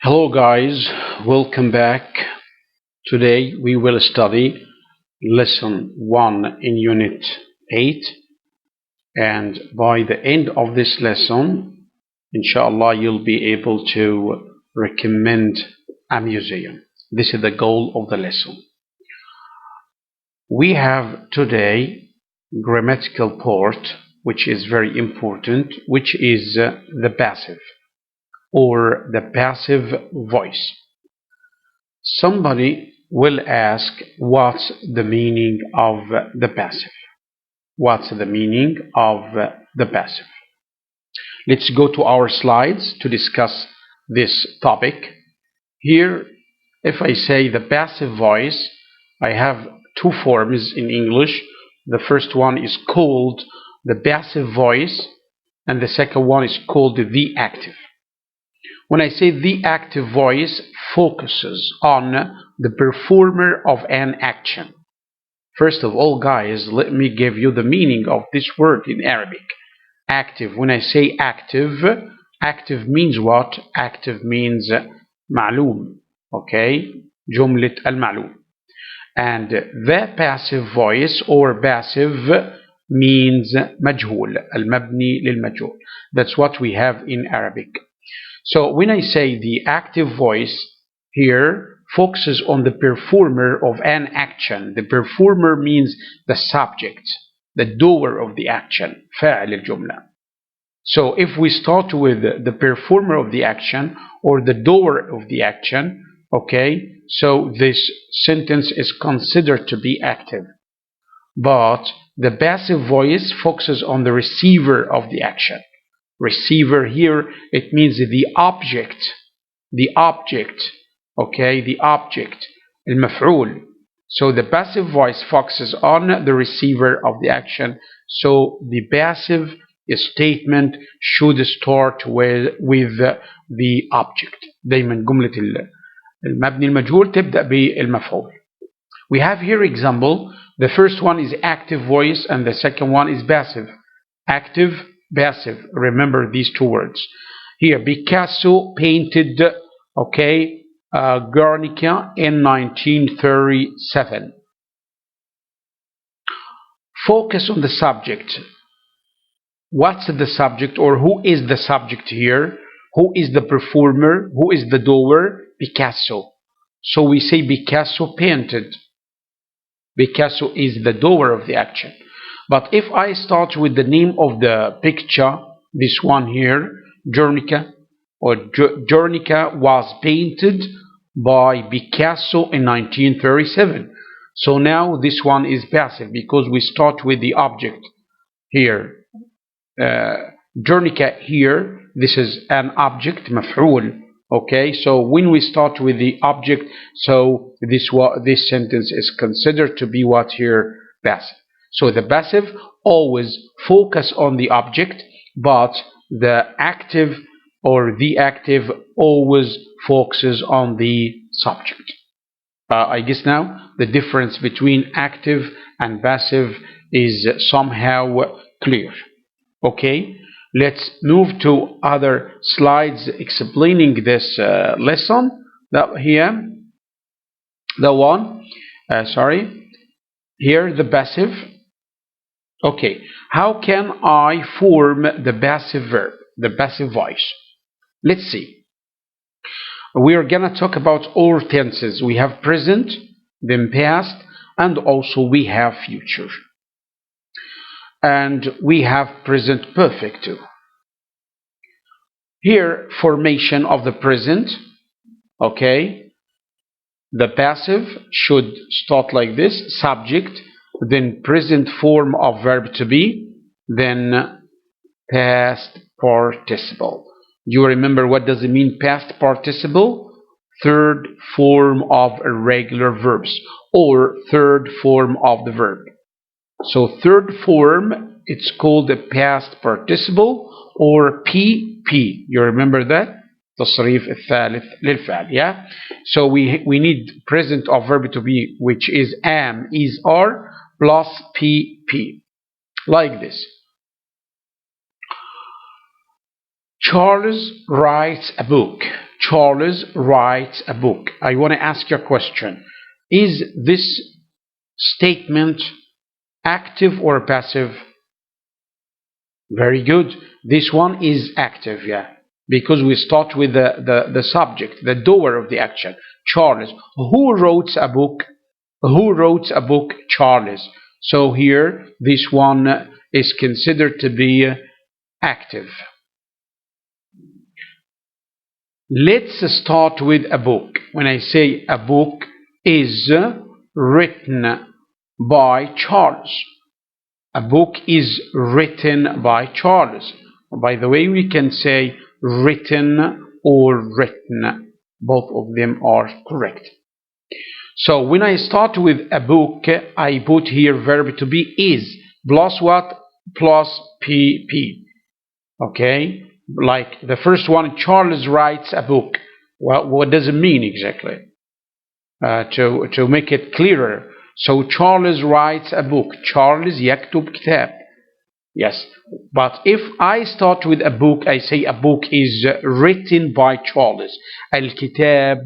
Hello guys, welcome back. Today we will study lesson 1 in unit 8, and by the end of this lesson, inshallah, you'll be able to recommend a museum. This is the goal of the lesson. We have today grammatical part, which is very important, which is the passive or the passive voice. Somebody will ask, what's the meaning of the passive? What's the meaning of the passive? Let's go to our slides to discuss this topic. Here, if I say the passive voice, I have two forms in English. The first one is called the passive voice, and the second one is called the active. When I say the active voice focuses on the performer of an action. First of all, guys, let me give you the meaning of this word in Arabic. Active. When I say active, active means what? Active means معلوم. Okay? جملة المعلوم. And the passive voice or passive means مجهول. المبني للمجهول. That's what we have in Arabic. So when I say the active voice here focuses on the performer of an action. The performer means the subject, the doer of the action, فاعل الجملة. So if we start with the performer of the action or the doer of the action, okay, so this sentence is considered to be active. But the passive voice focuses on the receiver of the action. Receiver here, it means the object, okay, the object, المفعول. So the passive voice focuses on the receiver of the action. So the passive statement should start with the object. دايما جملة المبني المجهول تبدأ بالمفعول. We have here example. The first one is active voice and the second one is passive. Active, passive. Remember these two words. Here, Picasso painted, okay, Guernica in 1937. Focus on the subject. What's the subject, or who is the subject here? Who is the performer? Who is the doer? Picasso. So we say Picasso painted. Picasso is the doer of the action. But if I start with the name of the picture, this one here, Guernica, or Guernica was painted by Picasso in 1937. So now this one is passive because we start with the object here. Guernica here, this is an object, مفعول. Okay, so when we start with the object, so this sentence is considered to be what here? Passive. So the passive always focus on the object, but the active or the active always focuses on the subject. I guess now the difference between active and passive is somehow clear. Okay, let's move to other slides explaining this lesson. Here, the passive. Okay, how can I form the passive verb, the passive voice? Let's see. We are going to talk about all tenses. We have present, then past, and also we have future. And we have present perfect too. Here, formation of the present. Okay, the passive should start like this: subject, then present form of verb to be, then past participle. You remember what does it mean, past participle? Third form of irregular verbs, or third form of the verb. So third form, it's called a past participle or PP. You remember that? تصريف الثالث للفعل, yeah? So we need present of verb to be, which is am, is, are, plus PP. Like this. Charles writes a book. Charles writes a book. I want to ask you a question. Is this statement active or passive? Very good. This one is active, yeah. Because we start with the subject, the doer of the action, Charles. Who wrote a book? Who wrote a book? Charles. So here, this one is considered to be active. Let's start with a book. When I say a book is written by Charles. A book is written by Charles. By the way, we can say written or written. Both of them are correct. So when I start with a book, I put here verb to be is plus what? Plus PP. Okay? Like the first one, Charles writes a book. Well, what does it mean exactly? To make it clearer. So Charles writes a book. Charles يكتب كتاب. Yes. But if I start with a book, I say a book is written by Charles. الكتاب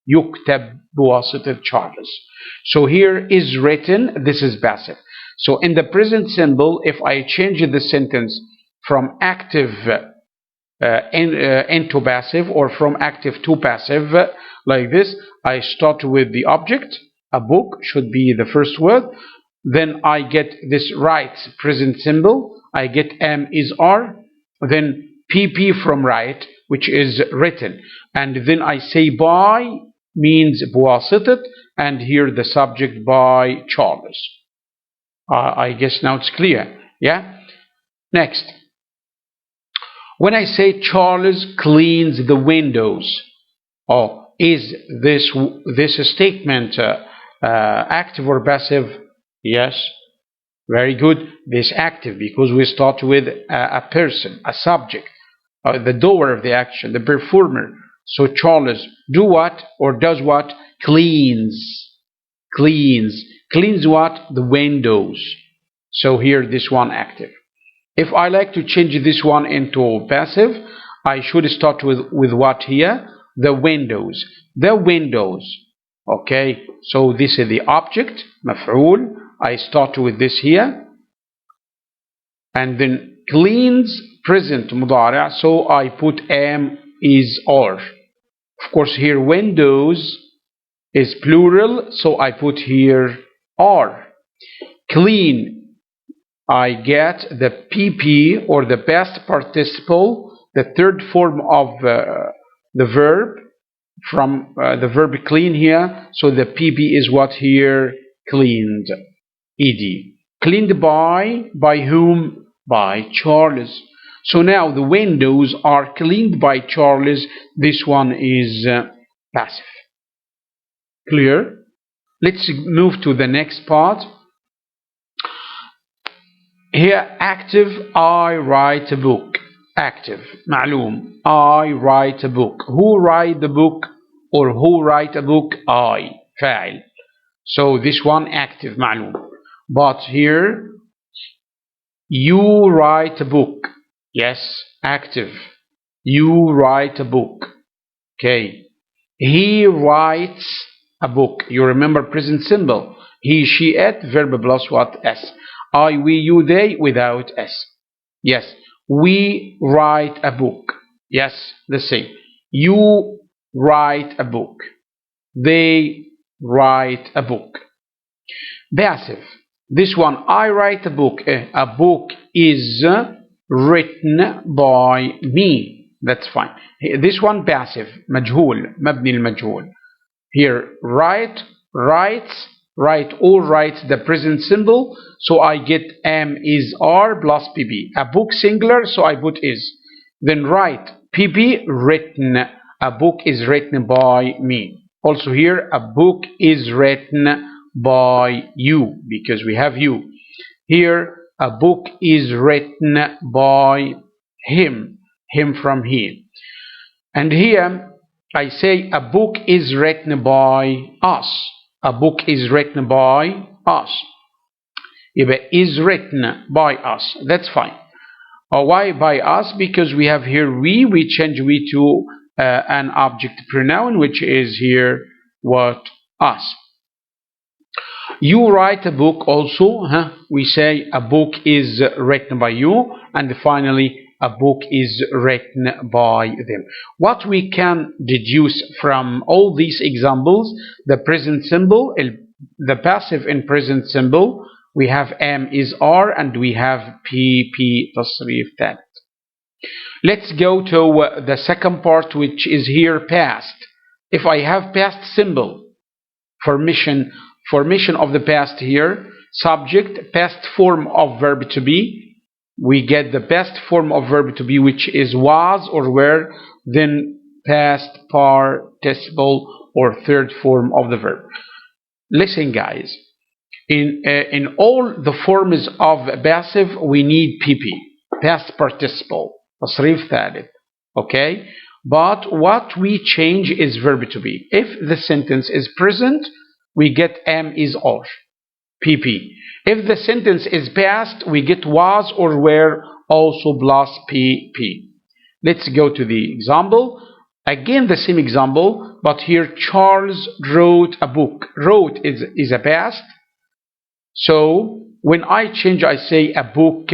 يكتب بواسطة Charles. So here is written. This is passive. So in the present simple, if I change the sentence from active into passive or from active to passive, like this, I start with the object. A book should be the first word. Then I get this writes present symbol. I get am is are. Then PP from write, which is written. And then I say by means بواسطة. And here the subject by Charles. I guess now it's clear. Yeah? Next. When I say Charles cleans the windows. Oh, is this statement active or passive? Yes. Very good. This active because we start with a person, a subject, the doer of the action, the performer. So Charles do what or does what? Cleans. Cleans. Cleans what? The windows. So here this one active. If I like to change this one into passive, I should start with what here? The windows. The windows. Okay, so this is the object, مفعول. I start with this here. And then cleans, present مضارع. So I put am is are. Of course here windows is plural. So I put here are. Clean. I get the PP or the past participle, the third form of the verb from the verb clean here. So the PP is what here? Cleaned. ED. Cleaned by whom? By Charles. So now the windows are cleaned by Charles. This one is passive. Clear? Let's move to the next part. Here active, I write a book. Active, معلوم. I write a book. Who write the book or who write a book? I, فاعل. So this one active, معلوم. But here you write a book. Yes, active. You write a book. Okay. He writes a book. You remember present symbol. He, she, it, verb plus what? S. I, we, you, they without S. Yes. We write a book. Yes, the same. You write a book. They write a book. Passive. This one, I write a book. A book is written by me. That's fine. This one passive. مجهول. مبني المجهول. Here, write, writes, write or write the present symbol. So I get am is are plus PP. A book singular, so I put is. Then write, PP written. A book is written by me. Also here, a book is written by you because we have you. Here, a book is written by him. Him from here. And here, I say a book is written by us. A book is written by us. يبقى is written by us. That's fine. Why by us? Because we have here we change we to an object pronoun, which is here what? Us. You write a book also. We say a book is written by you, and finally a book is written by them. What we can deduce from all these examples: the present simple, the passive in present simple, we have am is are, and we have PP تصريف ثالث. Let's go to the second part, which is here past. If I have past simple, formation of the past here, subject, past form of verb to be, we get the past form of verb to be, which is was or were, then past participle or third form of the verb. Listen guys, in all the forms of passive we need PP, past participle, تصريف ثالث, okay? But what we change is verb to be. If the sentence is present, we get am is are, PP. If the sentence is past, we get was or were, also plus PP. Let's go to the example. Again the same example, but here Charles wrote a book. Wrote is a past. So when I change, I say a book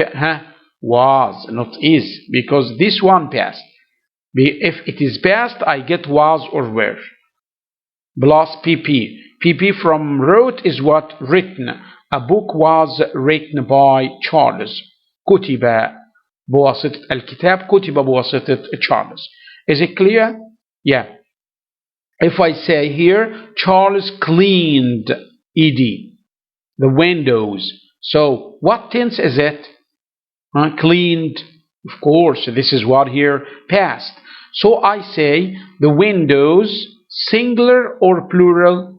was, not is, because this one passed. If it is past, I get was or were, plus PP. PP from wrote is what? Written. A book was written by Charles. كتب بواسطة الكتاب كتب بواسطة Charles. Is it clear? Yeah. If I say here Charles cleaned the windows, so what tense is it? Cleaned, of course. This is what here? Past. So I say the windows, singular or plural?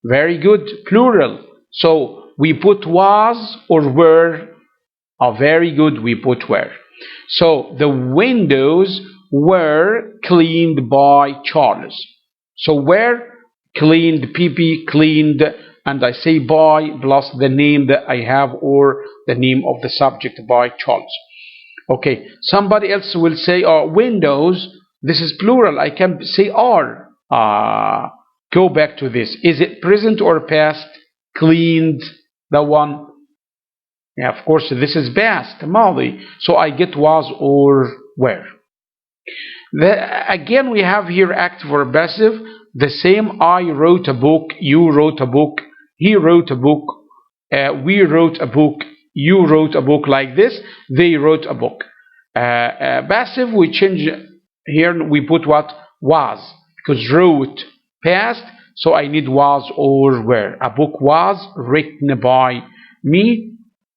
Very good, plural. So we put was or were? Very good, we put were. So the windows were cleaned by Charles. So were cleaned, PP cleaned, and I say by plus the name that I have or the name of the subject by Charles. Okay, somebody else will say windows, this is plural, I can say are. Go back to this. Is it present or past? Cleaned, the one. Yeah, of course, this is past, ماضي. So I get was or were. Again, we have here active or passive. The same. I wrote a book, you wrote a book, he wrote a book, we wrote a book, you wrote a book, like this. They wrote a book. Passive, we change here, we put what? Was, because wrote past, so I need was or were. A book was written by me,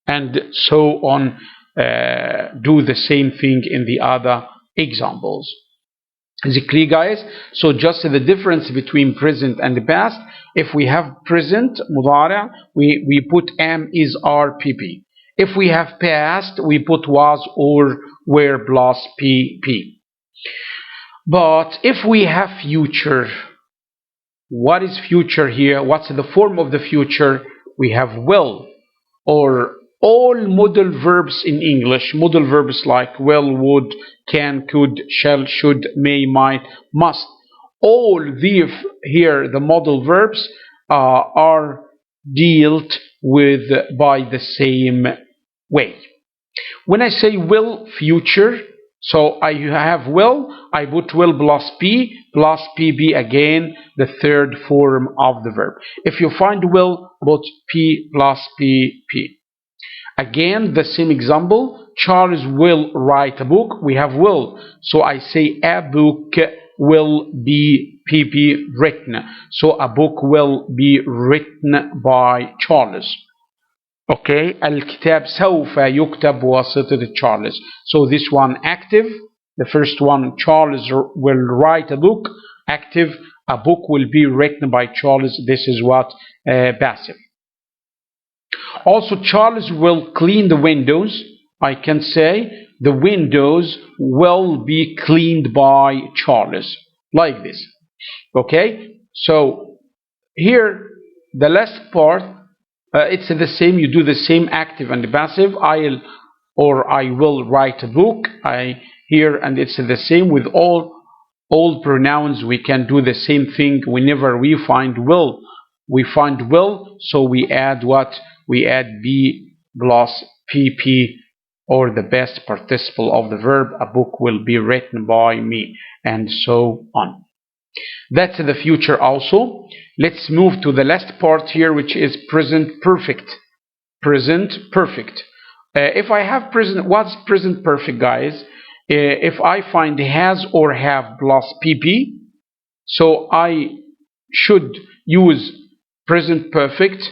and so on. Do the same thing in the other examples. Is it clear, guys? So just the difference between present and the past. If we have present مضارع, we put am, is, are, pp. If we have past, we put was or were plus pp. But if we have future, what is future here? What's the form of the future? We have will, or all modal verbs in English. Modal verbs like will, would, can, could, shall, should, may, might, must. All these here, the modal verbs, are dealt with by the same way. When I say will, future, so I have will, I put will plus p plus pb again, the third form of the verb. If you find will, put p plus pp. Again, the same example. Charles will write a book. We have will, so I say a book will be pp written. So a book will be written by Charles. Okay, الكتاب سوف يكتب بواسطة Charles. So this one active. The first one, Charles will write a book. Active, a book will be written by Charles. This is what? Passive. Also, Charles will clean the windows. I can say the windows will be cleaned by Charles, like this. Okay, so here the last part, it's the same. You do the same active and passive. I will write a book. Here, and it's the same with all all pronouns we can do the same thing. Whenever we find will, so we add what? We add be plus pp, or the past participle of the verb. A book will be written by me, and so on. That's the future also. Let's move to the last part here, which is present perfect. Present perfect. If I have present, what's present perfect, guys? If I find has or have plus pp, so I should use present perfect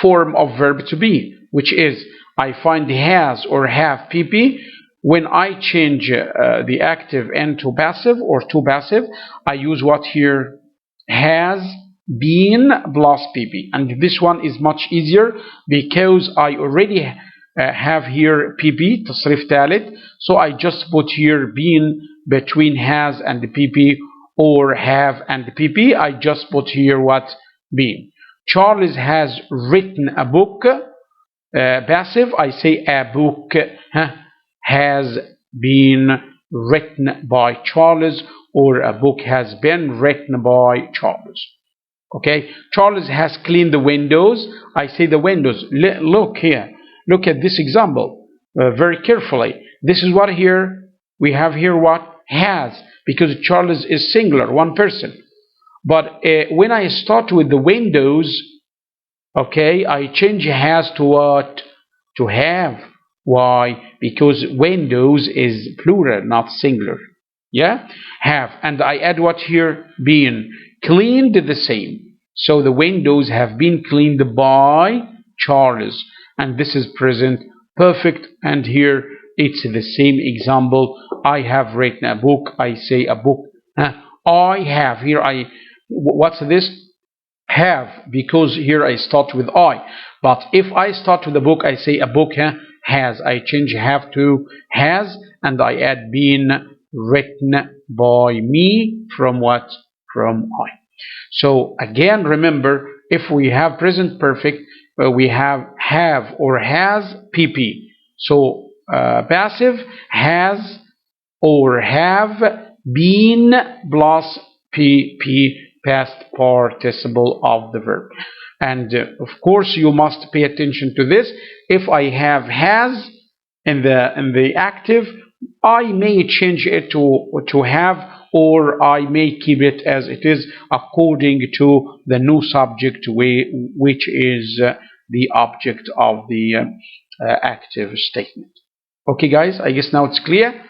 form of verb to be, which is I find has or have pp. When I change the active into passive or to passive, I use what here? Has been plus pp. And this one is much easier because I already have here pp, تصريف ثالث. So I just put here been between has and pp, or have and pp. I just put here what? Been. Charles has written a book. Passive, I say a book has been written by Charles, or a book has been written by Charles. Okay, Charles has cleaned the windows. I say the windows. Look here. Look at this example very carefully. This is what here we have here what? Has, because Charles is singular, one person. But when I start with the windows, okay, I change has to what? To have. Why? Because windows is plural, not singular. Yeah? Have. And I add what here? Been. Cleaned, the same. So the windows have been cleaned by Charles. And this is present perfect. And here it's the same example. I have written a book. I say a book. I have. Here what's this? Have, because here I start with I. But if I start with a book, I say a book has. I change have to has, and I add been written by me from what? From I. So again, remember, if we have present perfect, we have or has pp. So passive, has or have been plus pp, past participle of the verb. And of course you must pay attention to this. If I have has in the active, I may change it to have, or I may keep it as it is according to the new subject, which is the object of the active statement. Okay guys, I guess now it's clear.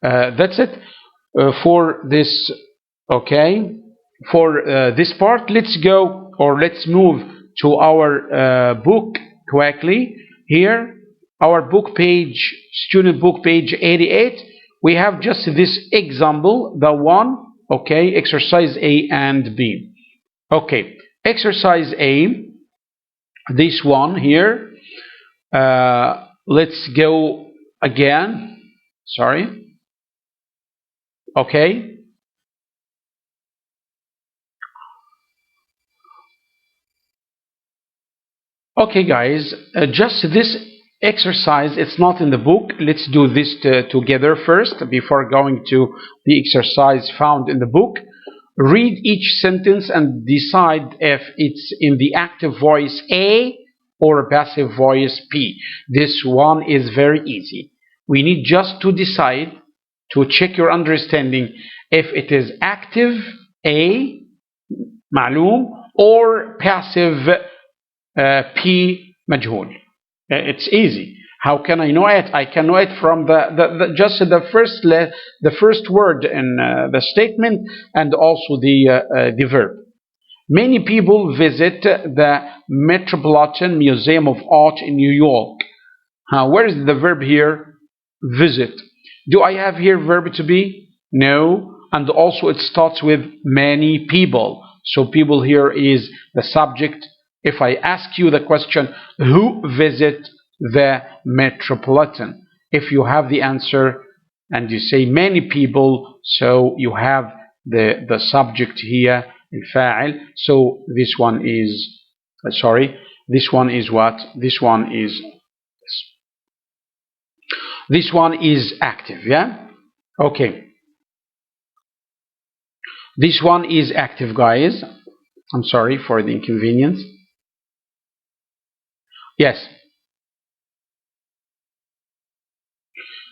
That's it for this. Okay, for this part, let's go, or let's move to our book quickly. Here, our book page, student book page 88. We have just this example, the one. Okay, exercise A and B. Okay, exercise A, this one here. Let's go again. Sorry. Okay. Okay guys, just this exercise, it's not in the book. Let's do this together first before going to the exercise found in the book. Read each sentence and decide if it's in the active voice A or passive voice P. This one is very easy. We need just to decide, to check your understanding, if it is active A, معلوم, or passive P, مجهول. It's easy. How can I know it? I can know it from just the first word in the statement, and also the verb. Many people visit the Metropolitan Museum of Art in New York. Where is the verb here? Visit. Do I have here verb to be? No. And also it starts with many people. So people here is the subject. If I ask you the question, who visit the Metropolitan? If you have the answer and you say many people, so you have the subject here, الفاعل. So this one is, this one is what? This one is active, yeah? Okay. This one is active, guys. I'm sorry for the inconvenience. Yes.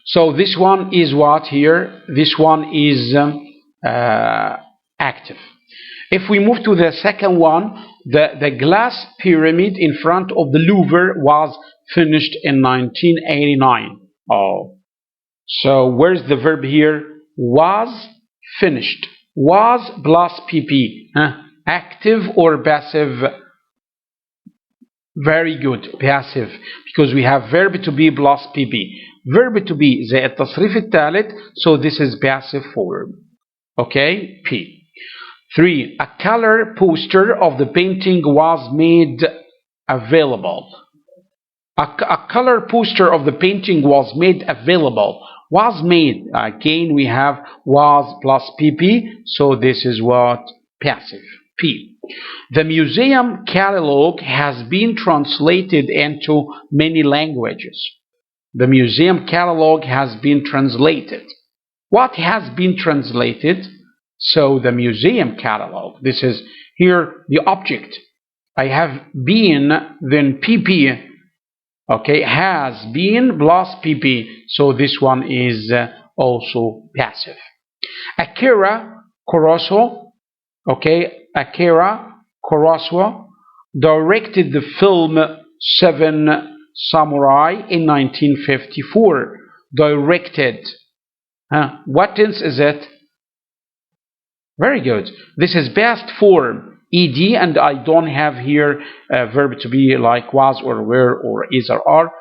So this one is what here? This one is active. If we move to the second one, the glass pyramid in front of the Louvre was finished in 1989. Oh, so where's the verb here? Was finished. Was plus PP. Active or passive? Very good. Passive. Because we have verb to be plus PP. Verb to be زي التصريف الثالث. So this is passive form. Okay? P. 3. A color poster of the painting was made available. A color poster of the painting was made available. Was made. Again, we have was plus PP. So this is what? Passive. P. The museum catalog has been translated into many languages. The museum catalog has been translated. What has been translated? So the museum catalog. This is here the object. I have been, then PP. Okay, has been plus PP. So this one is also passive. Akira Kurosawa. Okay, Akira Kurosawa directed the film Seven Samurai in 1954. Directed. What tense is it? Very good. This is past form. Ed, and I don't have here a verb to be like was or were or is or are.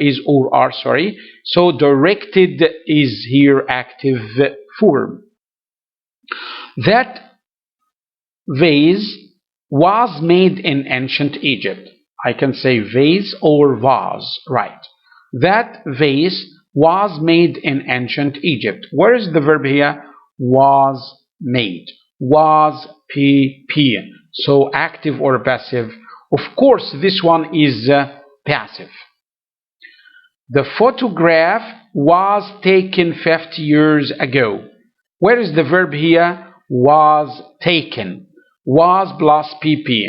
Is or are, sorry. So directed is here active form. That vase was made in ancient Egypt. I can say vase or vase, right. That vase was made in ancient Egypt. Where is the verb here? Was made. Was PP. So active or passive? Of course, this one is passive. The photograph was taken 50 years ago. Where is the verb here? Was taken. Was plus PP.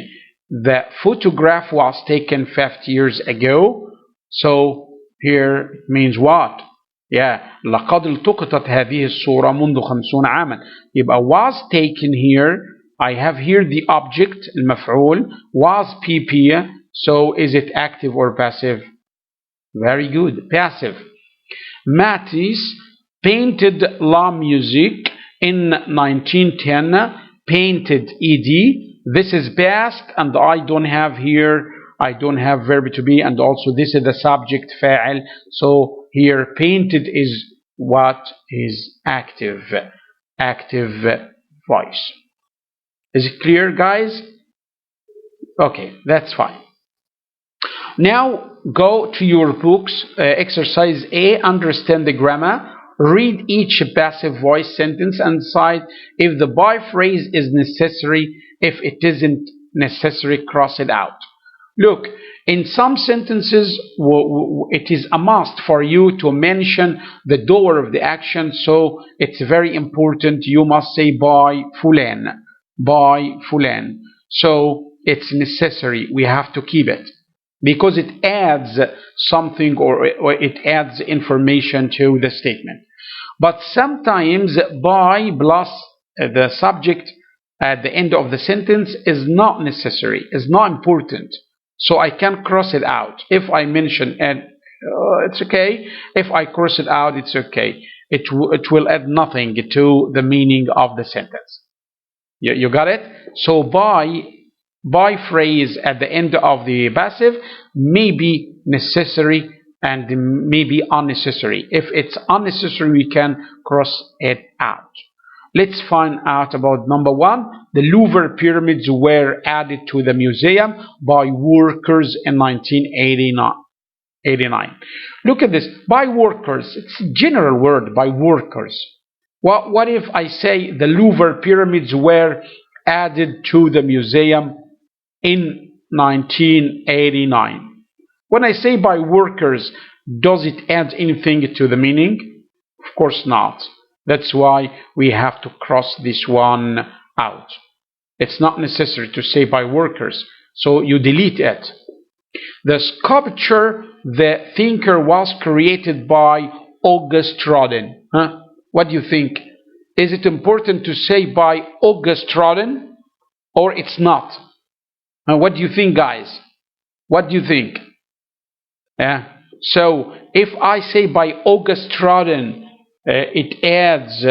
The photograph was taken 50 years ago. So here it means what? Yeah, لقد التقطت هذه الصورة منذ 50 عاما. يبقى was taken here. I have here the object المفعول was PP. So is it active or passive? Very good, passive. Matisse painted La Musique in 1910. Painted ed. This is past, and I don't have here. I don't have verb to be, and also this is the subject فاعل. So here painted is what is active. Active voice. Is it clear, guys? Okay, that's fine. Now go to your books. Exercise A. Understand the grammar. Read each passive voice sentence and decide if the by phrase is necessary. If it isn't necessary, cross it out. Look, in some sentences, it is a must for you to mention the door of the action, so it's very important. You must say by fulan, by fulan. So it's necessary. We have to keep it because it adds something or it adds information to the statement. But sometimes by plus the subject at the end of the sentence is not necessary, is not important. So I can cross it out. If I mention and it's okay. If I cross it out, it's okay. It will add nothing to the meaning of the sentence. You got it? So by phrase at the end of the passive may be necessary and may be unnecessary. If it's unnecessary, we can cross it out. Let's find out about number 1. The Louvre pyramids were added to the museum by workers in 1989. Look at this. By workers. It's a general word, by workers. What if I say the Louvre pyramids were added to the museum in 1989? When I say by workers, does it add anything to the meaning? Of course not. That's why we have to cross this one out. It's not necessary to say by workers, so you delete it. The sculpture, The Thinker, was created by August Rodin. What do you think? Is it important to say by August Rodin, or it's not? What do you think, guys? What do you think? So if I say by August Rodin, it adds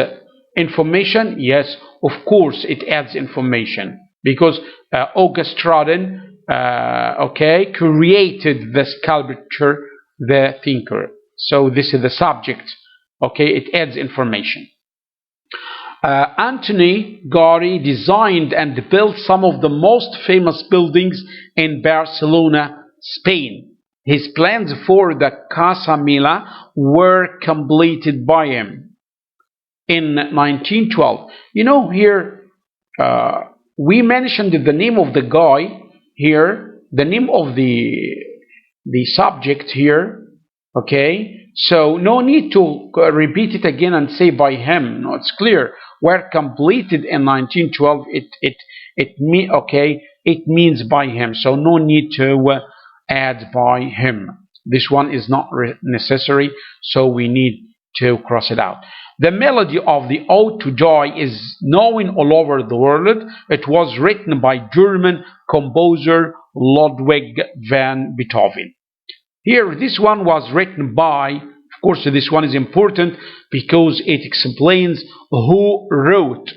information. Yes, of course it adds information, because August Rodin created the sculpture, The Thinker. So this is the subject. It adds information. Antoni Gaudí designed and built some of the most famous buildings in Barcelona, Spain. His plans for the Casa Mila were completed by him in 1912. You know, here we mentioned the name of the guy here, the name of the subject here. So no need to repeat it again and say by him. No, it's clear. Were completed in 1912. It means by him. So no need to add by him. This one is not necessary, so we need to cross it out. The melody of the Ode to Joy is known all over the world. It was written by German composer Ludwig van Beethoven. Here, this one was written by, of course, this one is important because it explains who wrote,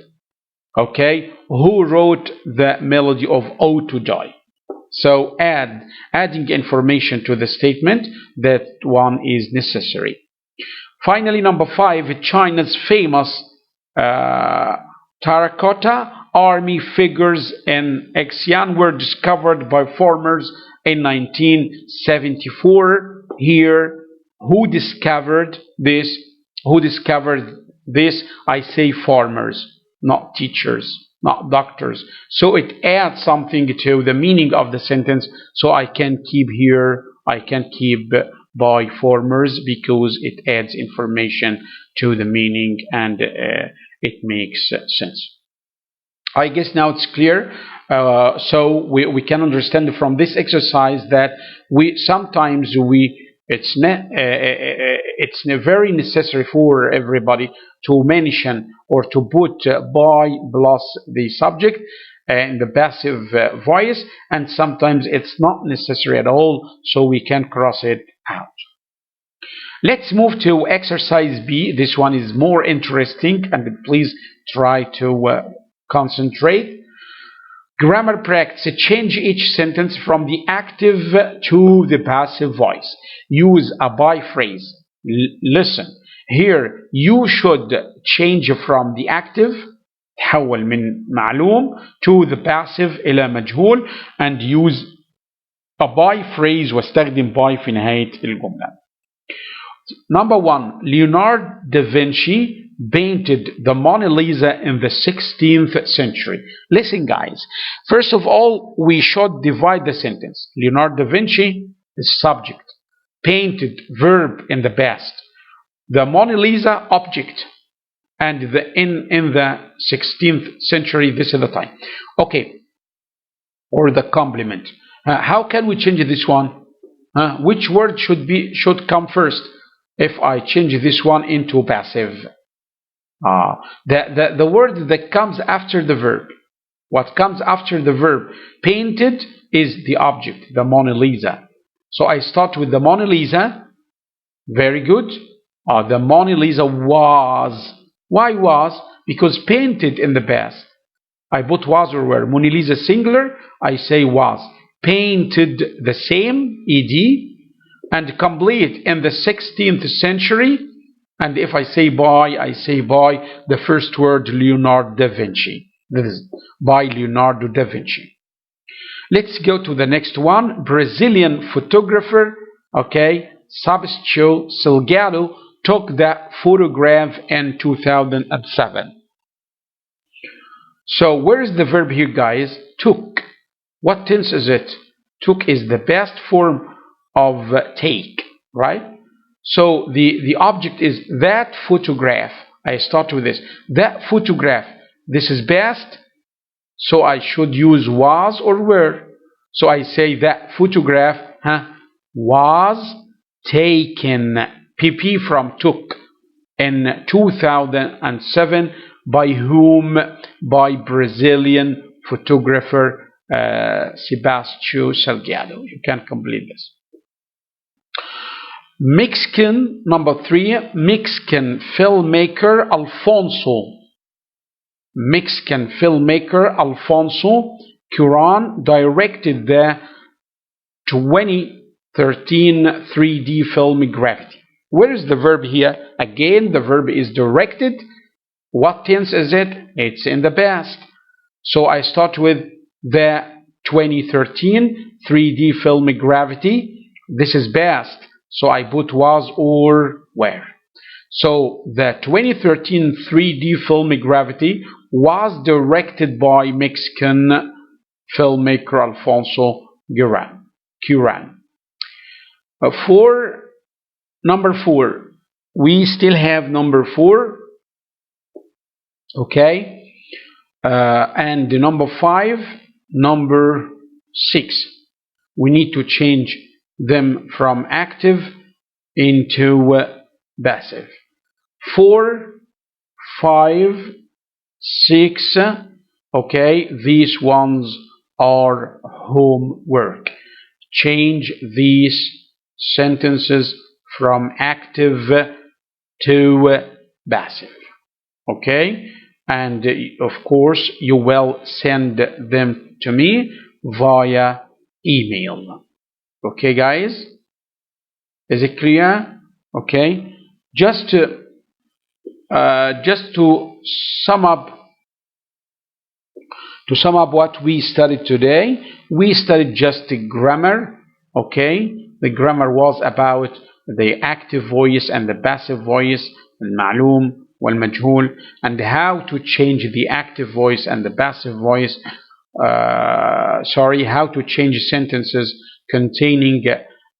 who wrote the melody of Ode to Joy. So adding information to the statement, that one is necessary. Finally, number 5, China's famous terracotta army figures in Xi'an were discovered by farmers in 1974. Here, who discovered this? I say farmers, not teachers, not doctors. So it adds something to the meaning of the sentence. So I can keep by farmers, because it adds information to the meaning and it makes sense. I guess now it's clear. So we can understand from this exercise that it's very necessary for everybody to mention or to put by plus the subject in the passive voice, and sometimes it's not necessary at all, so we can cross it out. Let's move to exercise B. This one is more interesting, and please try to concentrate. Grammar practice. Change each sentence from the active to the passive voice. Use a by phrase. Listen. Here, you should change from the active تحول من معلوم to the passive إلى مجهول, and use a by phrase واستخدم by في نهاية الجملة. Number 1, Leonardo da Vinci painted the Mona Lisa in the 16th century. Listen, guys. First of all, we should divide the sentence. Leonardo da Vinci is subject. Painted, verb in the past. The Mona Lisa, object. And in the 16th century, this is the time. Or the complement. How can we change this one? Which word should come first? If I change this one into passive. The word that comes after the verb. What comes after the verb? Painted is the object, the Mona Lisa. So I start with the Mona Lisa. Very good. The Mona Lisa was. Why was? Because painted in the past. I put was or were. Mona Lisa singular, I say was. Painted the same, ed, and complete in the 16th century. And if I say by the first word, Leonardo da Vinci. This is by Leonardo da Vinci. Let's go to the next one. Brazilian photographer, Sebastião Salgado, took the photograph in 2007. So where is the verb here, guys? Took. What tense is it? Took is the past form of take, right? So the object is that photograph. I start with this. That photograph, this is past, so I should use was or were. So I say that photograph was taken, PP from took, in 2007 by whom? By Brazilian photographer Sebastião Salgado. You can complete this. Mexican, number 3, Mexican filmmaker Alfonso. Mexican filmmaker Alfonso Cuarón directed the 2013 3D film Gravity. Where is the verb here? Again, the verb is directed. What tense is it? It's in the past. So I start with the 2013 3D film Gravity. This is past. So I put was or were. So the 2013 3D film Gravity was directed by Mexican filmmaker Alfonso Cuarón. For number 4, we still have number 4, okay, and the number 5, number 6. We need to change them from active into passive. 4, 5, 6, okay, these ones are homework. Change these sentences from active to passive, okay, and of course you will send them to me via email. Okay guys, is it clear? Okay, just to sum up what we studied today, we studied just the grammar. Okay, the grammar was about the active voice and the passive voice, al-ma'lum wal-majhul, and how to change the active voice and the passive voice, how to change sentences containing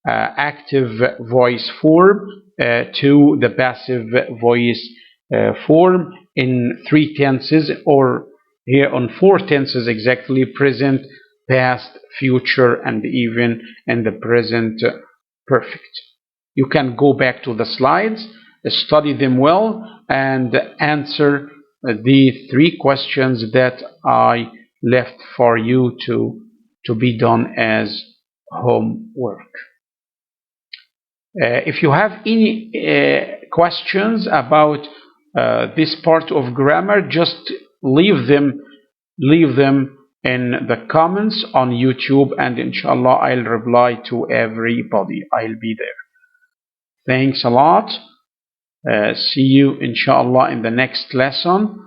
active voice form to the passive voice form in 3 tenses, or here on 4 tenses exactly: present, past, future, and even in the present perfect. You can go back to the slides, study them well, and answer the 3 questions that I left for you to be done as homework. If you have any questions about this part of grammar, just leave them in the comments on YouTube, and inshallah I'll reply to everybody. I'll be there. Thanks a lot. See you inshallah in the next lesson,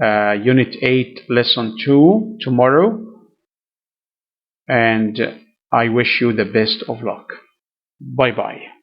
Unit 8, Lesson 2 tomorrow, and I wish you the best of luck. Bye bye.